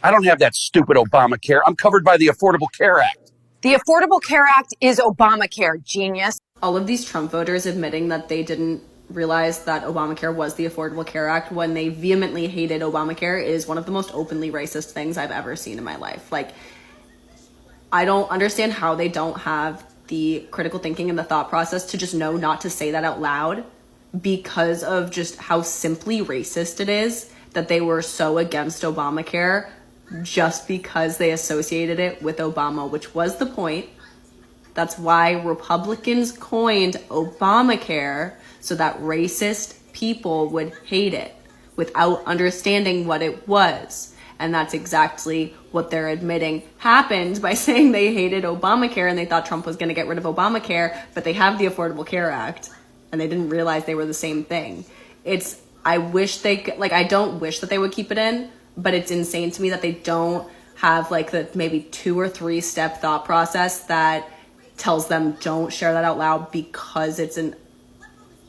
I don't have that stupid Obamacare. I'm covered by the Affordable Care Act. The Affordable Care Act is Obamacare, genius. All of these Trump voters admitting that they didn't realize that Obamacare was the Affordable Care Act when they vehemently hated Obamacare is one of the most openly racist things I've ever seen in my life. Like, I don't understand how they don't have the critical thinking and the thought process to just know not to say that out loud because of just how simply racist it is that they were so against Obamacare just because they associated it with Obama, which was the point. That's why Republicans coined Obamacare, so that racist people would hate it without understanding what it was. And that's exactly what they're admitting happened by saying they hated Obamacare and they thought Trump was going to get rid of Obamacare, but they have the Affordable Care Act and they didn't realize they were the same thing. I don't wish that they would keep it in, but it's insane to me that they don't have like the maybe 2 or 3 step thought process that tells them don't share that out loud because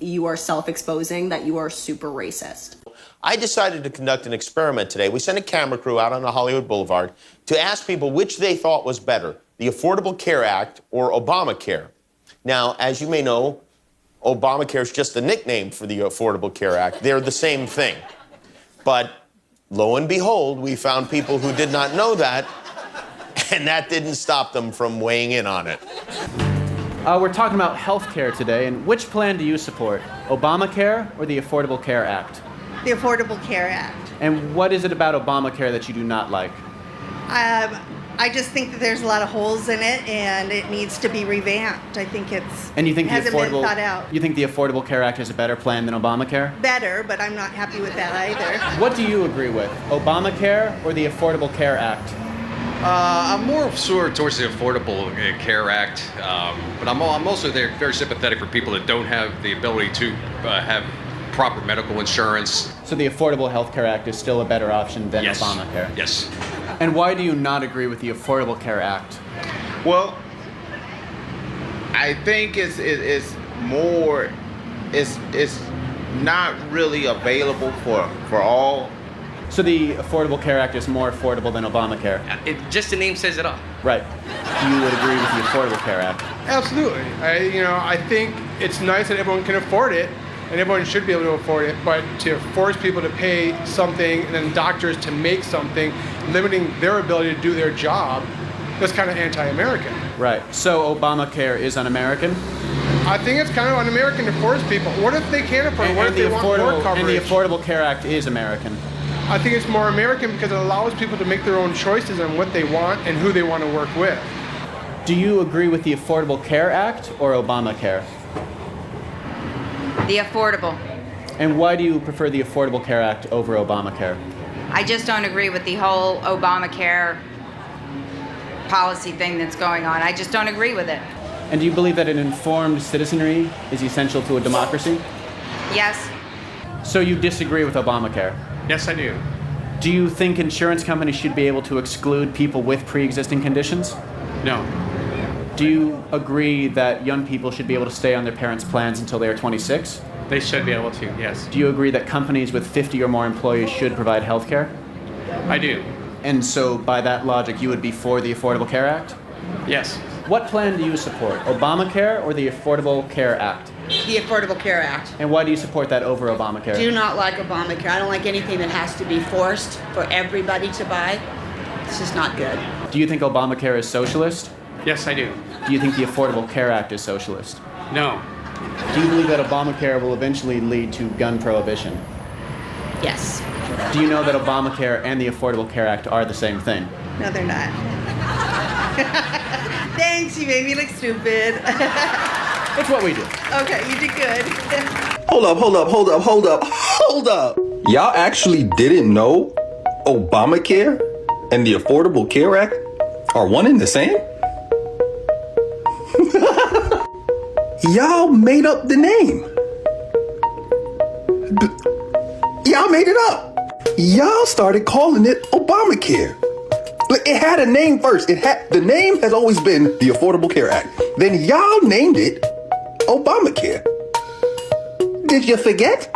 you are self-exposing that you are super racist. I decided to conduct an experiment today. We sent a camera crew out on the Hollywood Boulevard to ask people which they thought was better, the Affordable Care Act or Obamacare. Now, as you may know, Obamacare is just a nickname for the Affordable Care Act. They're the same thing. But lo and behold, we found people who did not know that, and that didn't stop them from weighing in on it. We're talking about health care today, and which plan do you support, Obamacare or the Affordable Care Act? The Affordable Care Act. And what is it about Obamacare that you do not like? I just think that there's a lot of holes in it, and it needs to be revamped. I think and you think hasn't been thought out. You think the Affordable Care Act is a better plan than Obamacare? Better, but I'm not happy with that either. What do you agree with, Obamacare or the Affordable Care Act? I'm more sort of towards the Affordable Care Act, but I'm also very sympathetic for people that don't have the ability to have proper medical insurance. So the Affordable Health Care Act is still a better option than Yes. Obamacare? Yes. And why do you not agree with the Affordable Care Act? Well, I think it's not really available for all. So the Affordable Care Act is more affordable than Obamacare? Just the name says it all. Right. You would agree with the Affordable Care Act? Absolutely. I think it's nice that everyone can afford it, and everyone should be able to afford it, but to force people to pay something and then doctors to make something, limiting their ability to do their job, that's kind of anti-American. Right. So Obamacare is un-American? I think it's kind of un-American to force people. What if they can't afford it? What if they want more coverage? And the Affordable Care Act is American? I think it's more American because it allows people to make their own choices on what they want and who they want to work with. Do you agree with the Affordable Care Act or Obamacare? The Affordable. And why do you prefer the Affordable Care Act over Obamacare? I just don't agree with the whole Obamacare policy thing that's going on. I just don't agree with it. And do you believe that an informed citizenry is essential to a democracy? Yes. So you disagree with Obamacare? Yes, I do. Do you think insurance companies should be able to exclude people with pre-existing conditions? No. Do you agree that young people should be able to stay on their parents' plans until they are 26? They should be able to, yes. Do you agree that companies with 50 or more employees should provide health care? I do. And so by that logic, you would be for the Affordable Care Act? Yes. What plan do you support, Obamacare or the Affordable Care Act? The Affordable Care Act. And why do you support that over Obamacare? Do not like Obamacare. I don't like anything that has to be forced for everybody to buy. This is not good. Do you think Obamacare is socialist? Yes, I do. Do you think the Affordable Care Act is socialist? No. Do you believe that Obamacare will eventually lead to gun prohibition? Yes. Do you know that Obamacare and the Affordable Care Act are the same thing? No, they're not. Thanks, you made me look stupid. It's what we do. Okay, you did good. Hold up. Y'all actually didn't know Obamacare and the Affordable Care Act are one and the same? Y'all made up the name. Y'all made it up. Y'all started calling it Obamacare. It had a name first. The name has always been the Affordable Care Act. Then y'all named it Obamacare. Did you forget?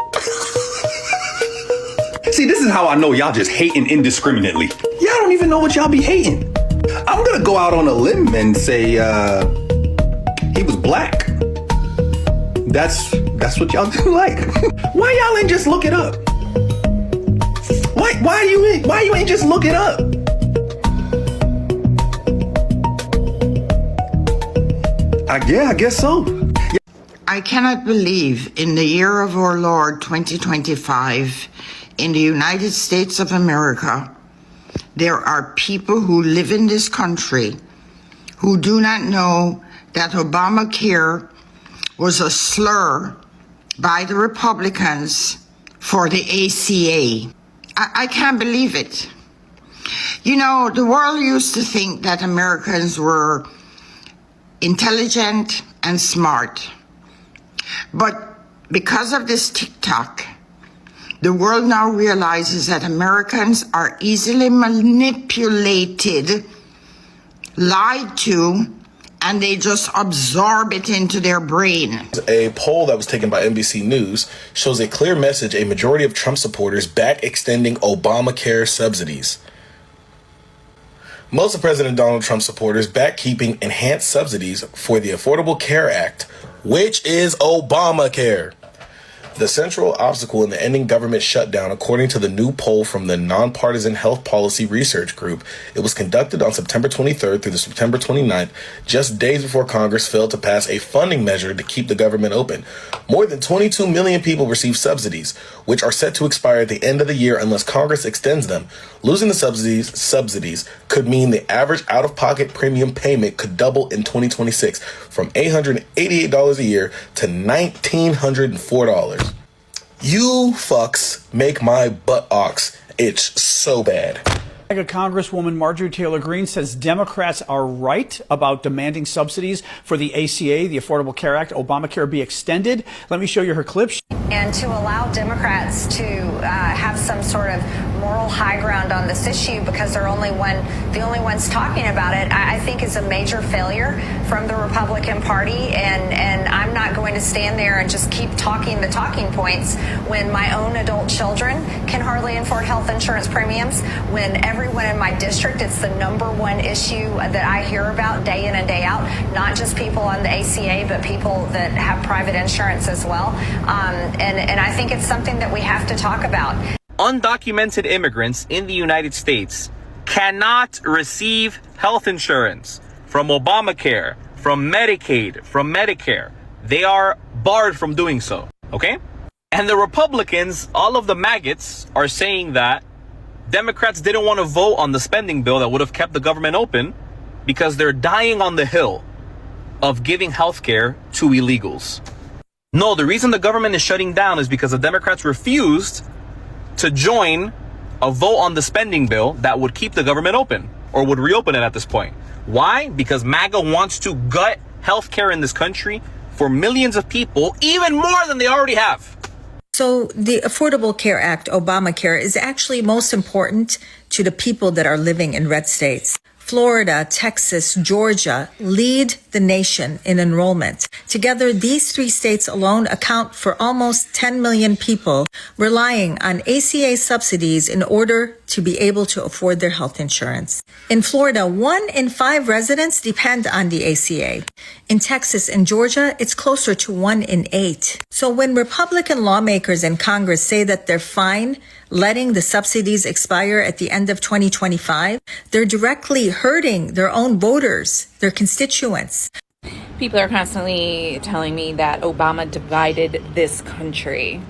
See, this is how I know y'all just hating indiscriminately. Y'all don't even know what y'all be hating. I'm gonna go out on a limb and say, he was black. That's what y'all do like. Why y'all ain't just look it up? Why you ain't just look it up? I guess so. I cannot believe in the year of our Lord 2025 in the United States of America, there are people who live in this country who do not know that Obamacare was a slur by the Republicans for the ACA. I can't believe it. You know, the world used to think that Americans were intelligent and smart. But because of this TikTok, the world now realizes that Americans are easily manipulated, lied to, and they just absorb it into their brain. A poll that was taken by NBC News shows a clear message: a majority of Trump supporters back extending Obamacare subsidies. Most of President Donald Trump supporters back keeping enhanced subsidies for the Affordable Care Act, which is Obamacare. The central obstacle in the ending government shutdown, according to the new poll from the Nonpartisan Health Policy Research Group. It was conducted on September 23rd through the September 29th, just days before Congress failed to pass a funding measure to keep the government open. More than 22 million people receive subsidies, which are set to expire at the end of the year unless Congress extends them. Losing the subsidies could mean the average out-of-pocket premium payment could double in 2026 from $888 a year to $1,904. You fucks make my buttocks itch so bad. MAGA Congresswoman Marjorie Taylor Greene says Democrats are right about demanding subsidies for the ACA, the Affordable Care Act, Obamacare be extended. Let me show you her clip. And to allow Democrats to have some sort of moral high ground on this issue because they're the only ones talking about it, I think is a major failure from the Republican Party. And I'm not going to stand there and just keep talking the talking points when my own adult children can hardly afford health insurance premiums, when everyone in my district, it's the number one issue that I hear about day in and day out, not just people on the ACA, but people that have private insurance as well. And I think it's something that we have to talk about. Undocumented immigrants in the United States cannot receive health insurance from Obamacare, from Medicaid, from Medicare. They are barred from doing so, okay? And the Republicans, all of the maggots, are saying that Democrats didn't want to vote on the spending bill that would have kept the government open because they're dying on the hill of giving health care to illegals. No, the reason the government is shutting down is because the Democrats refused to join a vote on the spending bill that would keep the government open, or would reopen it at this point. Why? Because MAGA wants to gut healthcare in this country for millions of people, even more than they already have. So the Affordable Care Act, Obamacare, is actually most important to the people that are living in red states. Florida, Texas, Georgia lead the nation in enrollment. Together, these three states alone account for almost 10 million people relying on ACA subsidies in order to be able to afford their health insurance. In Florida, 1 in 5 residents depend on the ACA. In Texas and Georgia, it's closer to 1 in 8. So when Republican lawmakers in Congress say that they're fine letting the subsidies expire at the end of 2025, they're directly hurting their own voters, their constituents. People are constantly telling me that Obama divided this country.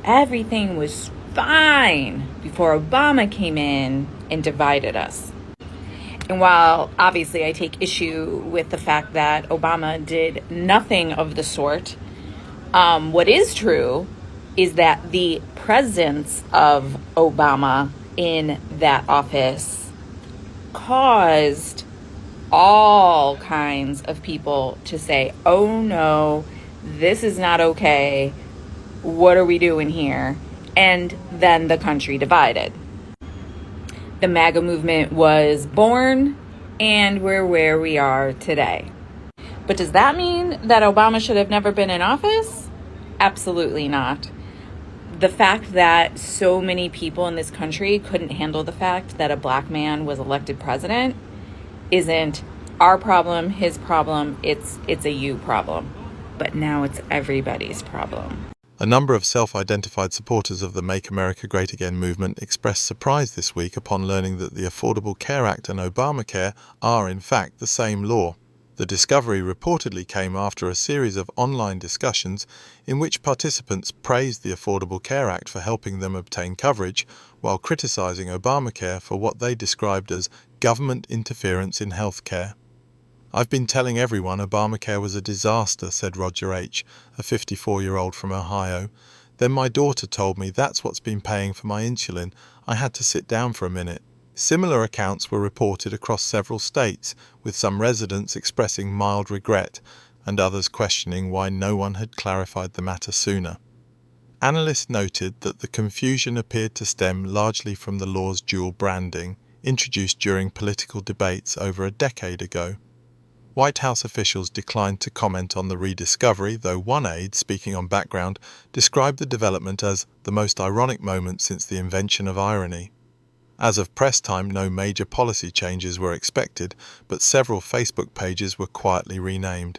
Everything was fine before Obama came in and divided us. And while obviously I take issue with the fact that Obama did nothing of the sort, what is true is that the presence of Obama in that office caused all kinds of people to say, oh no, this is not okay. What are we doing here? And then the country divided. The MAGA movement was born, and we're where we are today. But does that mean that Obama should have never been in office? Absolutely not. The fact that so many people in this country couldn't handle the fact that a black man was elected president isn't our problem, his problem, it's a you problem. But now it's everybody's problem. A number of self-identified supporters of the Make America Great Again movement expressed surprise this week upon learning that the Affordable Care Act and Obamacare are in fact the same law. The discovery reportedly came after a series of online discussions in which participants praised the Affordable Care Act for helping them obtain coverage, while criticizing Obamacare for what they described as government interference in healthcare. "I've been telling everyone Obamacare was a disaster," said Roger H., a 54-year-old from Ohio. "Then my daughter told me that's what's been paying for my insulin. I had to sit down for a minute." Similar accounts were reported across several states, with some residents expressing mild regret and others questioning why no one had clarified the matter sooner. Analysts noted that the confusion appeared to stem largely from the law's dual branding, introduced during political debates over a decade ago. White House officials declined to comment on the rediscovery, though one aide, speaking on background, described the development as the most ironic moment since the invention of irony. As of press time, no major policy changes were expected, but several Facebook pages were quietly renamed.